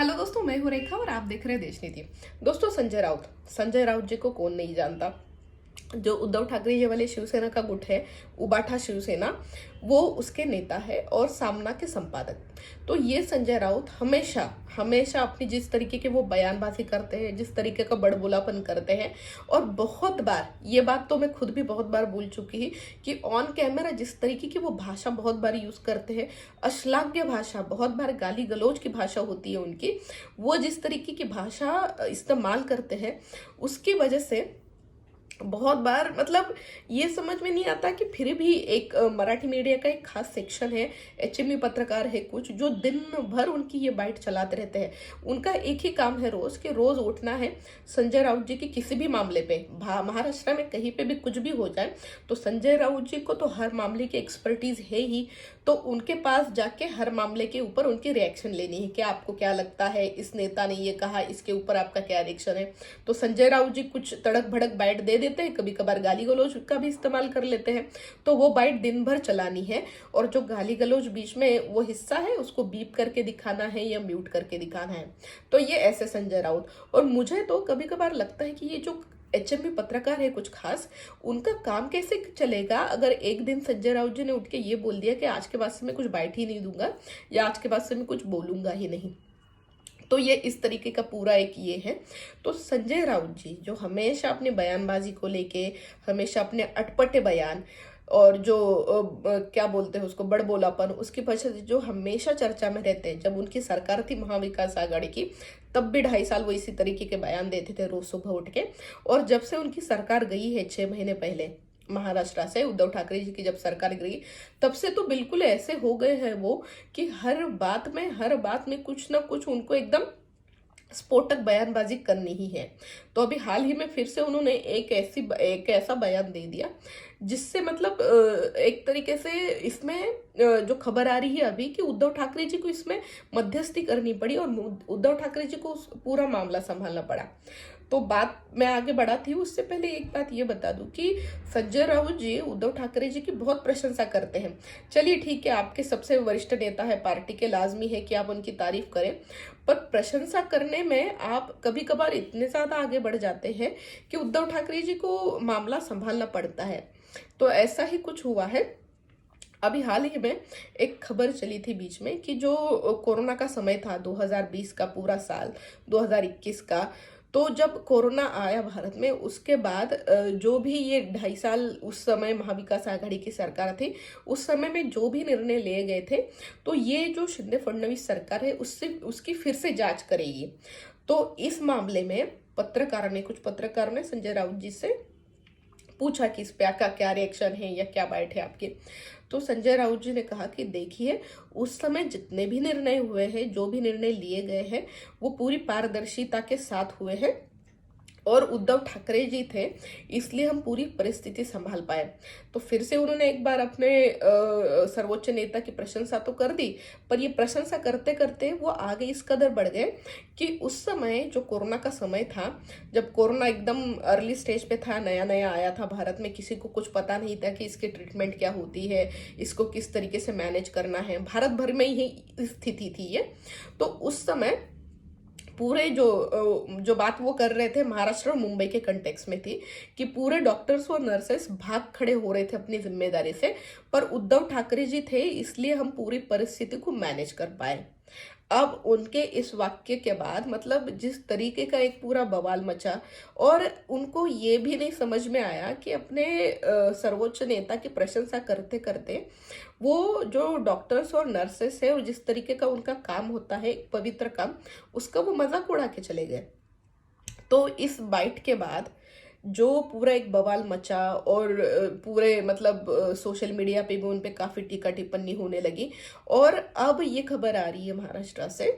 Hello दोस्तों, मैं हूं रेखा और आप देख रहे हैं देश नीति। दोस्तों, संजय राउत जी को कौन नहीं जानता। जो उद्धव ठाकरे जी वाले शिवसेना का गुट है, उबाठा शिवसेना, वो उसके नेता है और सामना के संपादक। तो ये संजय राउत हमेशा हमेशा अपनी जिस तरीके के वो बयानबाजी करते हैं, जिस तरीके का बड़बोलापन करते हैं, और बहुत बार ये बात तो मैं खुद भी बहुत बार बोल चुकी हूँ कि ऑन कैमरा जिस तरीके की वो भाषा बहुत बार यूज करते हैं, अश्लाघ्य भाषा, बहुत बार गाली गलौज की भाषा होती है उनकी, वो जिस तरीके की भाषा इस्तेमाल करते हैं, उसकी वजह से बहुत बार मतलब ये समझ में नहीं आता कि फिर भी एक मराठी मीडिया का एक खास सेक्शन है, एचएमई पत्रकार है कुछ, जो दिन भर उनकी ये बाइट चलाते रहते हैं। उनका एक ही काम है रोज के रोज उठना है, संजय राउत जी की किसी भी मामले पे, महाराष्ट्र में कहीं पे भी कुछ भी हो जाए तो संजय राउत जी को तो हर मामले की एक्सपर्टीज है ही। तो उनके पास जाके हर मामले के ऊपर उनकी रिएक्शन लेनी है कि आपको क्या लगता है, इस नेता ने ये कहा, इसके ऊपर आपका क्या रिएक्शन है। तो संजय राउत जी कुछ तड़क भड़क बाइट दे देते हैं, कभी कभार गाली गलौज का भी इस्तेमाल कर लेते हैं, तो वो बाइट दिन भर चलानी है। और जो गाली गलौज बीच में वो हिस्सा है उसको बीप करके दिखाना है या म्यूट करके दिखाना है। तो ये ऐसे संजय राउत। और मुझे तो कभी कभार लगता है कि ये जो एचएमपी पत्रकार है कुछ खास, उनका काम कैसे चलेगा अगर एक दिन संजय राउत जी ने उठ के ये बोल दिया कि आज के बाद से मैं कुछ बाइट ही नहीं दूंगा या आज के बाद से मैं कुछ बोलूंगा ही नहीं। तो ये इस तरीके का पूरा एक ये है। तो संजय राउत जी जो हमेशा अपने बयानबाजी को लेके, हमेशा अपने अटपटे बयान और जो क्या बोलते हैं उसको, बड़बोलापन, उसकी वजह से जो हमेशा चर्चा में रहते हैं। जब उनकी सरकार थी महाविकास आघाड़ी की, तब भी 2.5 साल वो इसी तरीके के बयान देते थे रोज सुबह उठ के। और जब से उनकी सरकार गई है 6 महीने पहले महाराष्ट्र से, उद्धव ठाकरे जी की जब सरकार गई, तब से तो बिल्कुल ऐसे हो गए हैं वो कि हर बात में कुछ ना कुछ उनको एकदम स्फोटक बयानबाजी करनी ही है। तो अभी हाल ही में फिर से उन्होंने एक ऐसा बयान दे दिया जिससे मतलब एक तरीके से इसमें जो खबर आ रही है अभी कि उद्धव ठाकरे जी को इसमें मध्यस्थी करनी पड़ी और उद्धव ठाकरे जी को पूरा मामला संभालना पड़ा। तो बात मैं आगे बढ़ाती हूँ उससे पहले एक बात ये बता दूं कि संजय राउत जी उद्धव ठाकरे जी की बहुत प्रशंसा करते हैं। चलिए ठीक है, आपके सबसे वरिष्ठ नेता है पार्टी के, लाजमी है कि आप उनकी तारीफ करें, पर प्रशंसा करने में आप कभी कभार इतने ज्यादा आगे बढ़ जाते हैं कि उद्धव ठाकरे जी को मामला संभालना पड़ता है। तो ऐसा ही कुछ हुआ है। अभी हाल ही में एक खबर चली थी बीच में कि जो कोरोना का समय था 2020 का पूरा साल, 2021 का, तो जब कोरोना आया भारत में उसके बाद जो भी ये 2.5 साल उस समय महाविकास आघाड़ी की सरकार थी, उस समय में जो भी निर्णय लिए गए थे, तो ये जो शिंदे फडणवीस सरकार है उससे उसकी फिर से जांच करेगी। तो इस मामले में कुछ पत्रकारों ने संजय राउत जी से पूछा कि इस पे आपका क्या रिएक्शन है या क्या बाइट है आपकी। तो संजय राउत जी ने कहा कि देखिए, उस समय जितने भी निर्णय हुए हैं, जो भी निर्णय लिए गए हैं, वो पूरी पारदर्शिता के साथ हुए हैं और उद्धव ठाकरे जी थे, इसलिए हम पूरी परिस्थिति संभाल पाए। तो फिर से उन्होंने एक बार अपने सर्वोच्च नेता की प्रशंसा तो कर दी, पर ये प्रशंसा करते करते वो आगे इस कदर बढ़ गए कि उस समय जो कोरोना का समय था, जब कोरोना एकदम अर्ली स्टेज पे था, नया नया आया था भारत में, किसी को कुछ पता नहीं था कि इसकी ट्रीटमेंट क्या होती है, इसको किस तरीके से मैनेज करना है, भारत भर में ही स्थिति थी ये। तो उस समय पूरे जो बात वो कर रहे थे महाराष्ट्र और मुंबई के कंटेक्स में थी कि पूरे डॉक्टर्स और नर्सेस भाग खड़े हो रहे थे अपनी जिम्मेदारी से, पर उद्धव ठाकरे जी थे इसलिए हम पूरी परिस्थिति को मैनेज कर पाए। अब उनके इस वाक्य के बाद मतलब जिस तरीके का एक पूरा बवाल मचा, और उनको ये भी नहीं समझ में आया कि अपने सर्वोच्च नेता की प्रशंसा करते करते वो जो डॉक्टर्स और नर्सेस है और जिस तरीके का उनका काम होता है, एक पवित्र काम, उसका वो मजाक उड़ा के चले गए। तो इस बाइट के बाद जो पूरा एक बवाल मचा और पूरे मतलब सोशल मीडिया पे भी उन पे काफी टीका टिप्पणी होने लगी। और अब ये खबर आ रही है महाराष्ट्र से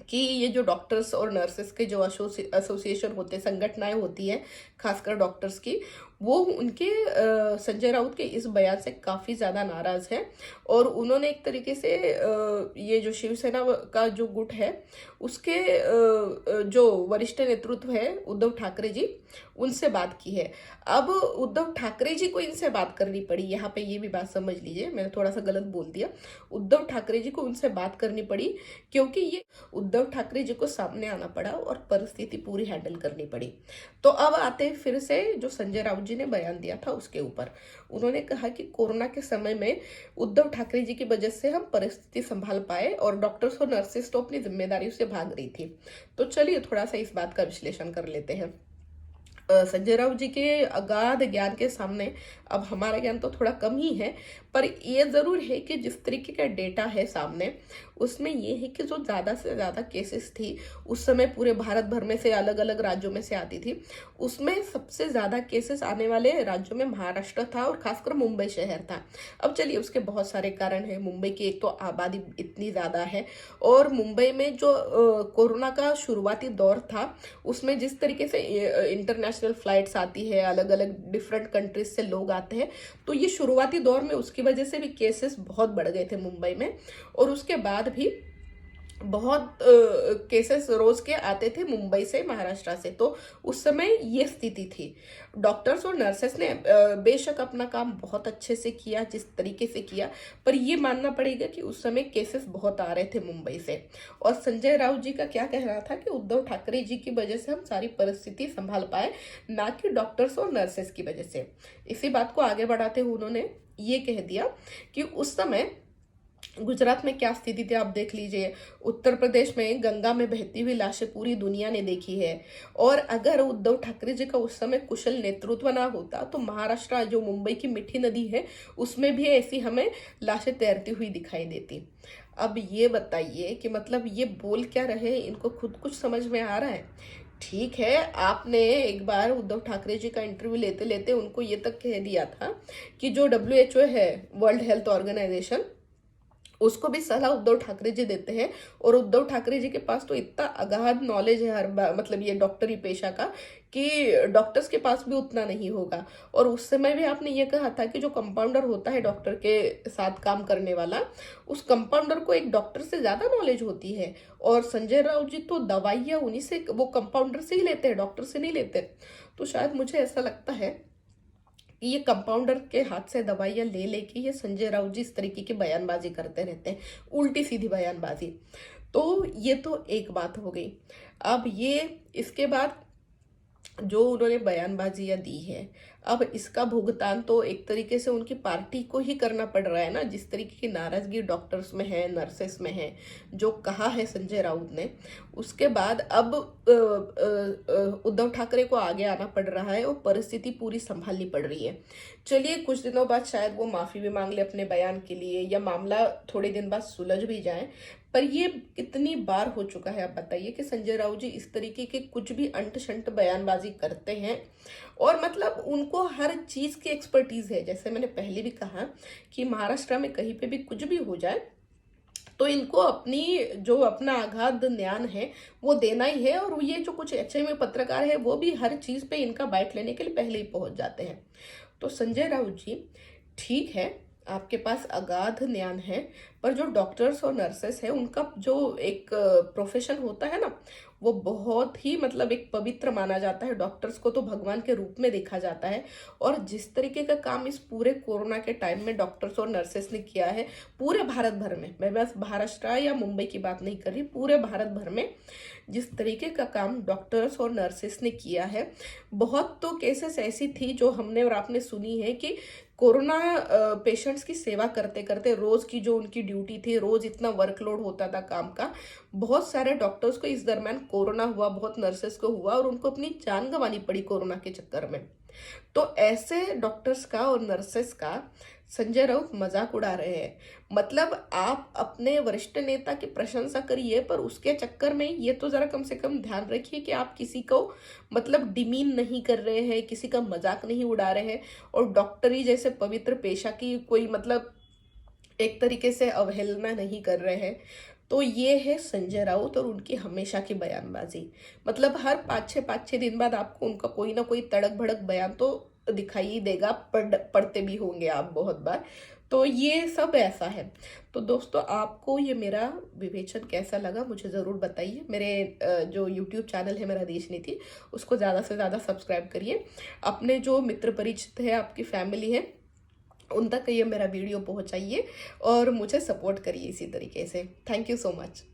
कि ये जो डॉक्टर्स और नर्सेस के जो एसोसिएशन होते हैं, संगठनाएं होती है खासकर डॉक्टर्स की, वो उनके संजय राउत के इस बयान से काफी ज्यादा नाराज है और उन्होंने एक तरीके से ये जो शिवसेना का जो गुट है उसके जो वरिष्ठ नेतृत्व है उद्धव ठाकरे जी, उनसे बात की है। अब उद्धव ठाकरे जी को इनसे बात करनी पड़ी, यहाँ पे ये भी बात समझ लीजिए, मैंने थोड़ा सा गलत बोल दिया। उद्धव ठाकरे जी को उनसे बात करनी पड़ी क्योंकि ये उद्धव ठाकरे जी को सामने आना पड़ा और परिस्थिति पूरी हैंडल करनी पड़ी। तो अब आते फिर से जो संजय राउत जी ने बयान दिया था उसके ऊपर, उन्होंने कहा कि कोरोना के समय में उद्धव ठाकरे जी की वजह से हम परिस्थिति संभाल पाए और डॉक्टर्स और नर्सेस तो अपनी जिम्मेदारियों से भाग रही थी। तो चलिए थोड़ा सा इस बात का विश्लेषण कर लेते हैं। संजय राउत जी के अगाध ज्ञान के सामने अब हमारा ज्ञान तो थोड़ा कम ही है, पर ये जरूर है कि जिस तरीके का डेटा है सामने उसमें ये है कि जो ज्यादा से ज्यादा केसेस थी उस समय पूरे भारत भर में से अलग अलग राज्यों में से आती थी, उसमें सबसे ज्यादा केसेस आने वाले राज्यों में महाराष्ट्र था और खासकर मुंबई शहर था। अब चलिए उसके बहुत सारे कारण है। मुंबई की एक तो आबादी इतनी ज्यादा है और मुंबई में जो कोरोना का शुरुआती दौर था उसमें जिस तरीके से इंटरनेशनल फ्लाइट्स आती है, अलग अलग डिफरेंट कंट्रीज से लोग आते हैं, तो ये शुरुआती दौर में उसकी वजह से भी केसेस बहुत बढ़ गए थे मुंबई में और उसके बाद भी बहुत केसेस रोज के आते थे मुंबई से, महाराष्ट्र से। तो उस समय ये स्थिति थी। डॉक्टर्स और नर्सेस ने बेशक अपना काम बहुत अच्छे से किया, जिस तरीके से किया, पर ये मानना पड़ेगा कि उस समय केसेस बहुत आ रहे थे मुंबई से। और संजय राउत जी का क्या कहना था कि उद्धव ठाकरे जी की वजह से हम सारी परिस्थिति संभाल पाए, ना कि डॉक्टर्स और नर्सेस की वजह से। इसी बात को आगे बढ़ाते हुए उन्होंने ये कह दिया कि उस समय गुजरात में क्या स्थिति थी आप देख लीजिए। उत्तर प्रदेश में गंगा में बहती हुई लाशें पूरी दुनिया ने देखी है और अगर उद्धव ठाकरे जी का उस समय कुशल नेतृत्व ना होता तो महाराष्ट्र जो मुंबई की मीठी नदी है उसमें भी ऐसी हमें लाशें तैरती हुई दिखाई देती। अब ये बताइए कि मतलब ये बोल क्या रहे, इनको खुद कुछ समझ में आ रहा है? ठीक है, आपने एक बार उद्धव ठाकरे जी का इंटरव्यू लेते लेते उनको ये तक कह दिया था कि जो WHO है, वर्ल्ड हेल्थ ऑर्गेनाइजेशन, उसको भी सलाह उद्धव ठाकरे जी देते हैं और उद्धव ठाकरे जी के पास तो इतना अगाध नॉलेज है मतलब ये डॉक्टरी पेशा का कि डॉक्टर्स के पास भी उतना नहीं होगा। और उस समय भी आपने ये कहा था कि जो कंपाउंडर होता है डॉक्टर के साथ काम करने वाला, उस कंपाउंडर को एक डॉक्टर से ज्यादा नॉलेज होती है। और संजय राउत जी तो दवाइयां उन्हीं से, वो कंपाउंडर से ही लेते हैं, डॉक्टर से नहीं लेते। तो शायद मुझे ऐसा लगता है कि ये कंपाउंडर के हाथ से दवाइयां ले लेके ये संजय राउत जी इस तरीके की बयानबाजी करते रहते हैं, उल्टी सीधी बयानबाजी। तो ये तो एक बात हो गई। अब ये इसके बाद जो उन्होंने बयानबाजियां दी है, अब इसका भुगतान तो एक तरीके से उनकी पार्टी को ही करना पड़ रहा है ना। जिस तरीके की नाराजगी डॉक्टर्स में है, नर्सेस में है, जो कहा है संजय राउत ने, उसके बाद अब उद्धव ठाकरे को आगे आना पड़ रहा है और परिस्थिति पूरी संभालनी पड़ रही है। चलिए कुछ दिनों बाद शायद वो माफी भी मांग ले अपने बयान के लिए या मामला थोड़े दिन बाद सुलझ भी जाए, पर ये कितनी बार हो चुका है आप बताइए कि संजय राउत जी इस तरीके के कुछ भी अंट शंट बयानबाजी करते हैं। और मतलब उनको हर चीज की एक्सपर्टीज है। जैसे मैंने पहले भी कहा कि महाराष्ट्र में कहीं पे भी कुछ भी हो जाए तो इनको अपनी जो अपना अगाध ज्ञान है वो देना ही है। और ये जो कुछ अच्छे में पत्रकार है वो भी हर चीज पे इनका बाइट लेने के लिए पहले ही पहुंच जाते हैं। तो संजय राउत जी, ठीक है, आपके पास अगाध ज्ञान है, पर जो डॉक्टर्स और नर्सेस है उनका जो एक प्रोफेशन होता है ना, वो बहुत ही मतलब एक पवित्र माना जाता है। डॉक्टर्स को तो भगवान के रूप में देखा जाता है। और जिस तरीके का काम इस पूरे कोरोना के टाइम में डॉक्टर्स और नर्सेस ने किया है पूरे भारत भर में, मैं बस महाराष्ट्र या मुंबई की बात नहीं कर रही, पूरे भारत भर में जिस तरीके का काम डॉक्टर्स और नर्सेस ने किया है, बहुत तो केसेस ऐसी थी जो हमने और आपने सुनी है कि कोरोना पेशेंट्स की सेवा करते करते रोज की जो उनकी ड्यूटी थी, रोज इतना वर्कलोड होता था काम का, बहुत सारे डॉक्टर्स को इस दरम्यान कोरोना हुआ, बहुत नर्सेस को हुआ और उनको अपनी जान गंवानी पड़ी कोरोना के चक्कर में। तो ऐसे डॉक्टर्स का और नर्सेस का संजय राउत मजाक उड़ा रहे हैं। मतलब आप अपने वरिष्ठ नेता की प्रशंसा करिए, पर उसके चक्कर में ये तो जरा कम से कम ध्यान रखिए कि आप किसी को मतलब डिमीन नहीं कर रहे हैं, किसी का मजाक नहीं उड़ा रहे हैं और डॉक्टरी जैसे पवित्र पेशा की कोई मतलब एक तरीके से अवहेलना नहीं कर रहे हैं। तो ये है संजय राउत और उनकी हमेशा की बयानबाजी। मतलब हर 5-6 दिन बाद आपको उनका कोई ना कोई तड़क भड़क बयान तो दिखाई देगा, पढ़ते भी होंगे आप बहुत बार। तो ये सब ऐसा है। तो दोस्तों आपको ये मेरा विवेचन कैसा लगा मुझे ज़रूर बताइए। मेरे जो यूट्यूब चैनल है मेरा देश नीति, उसको ज़्यादा से ज़्यादा सब्सक्राइब करिए। अपने जो मित्र परिचित है, आपकी फैमिली है, उन तक ये मेरा वीडियो पहुंचाइए और मुझे सपोर्ट करिए इसी तरीके से। Thank you so much.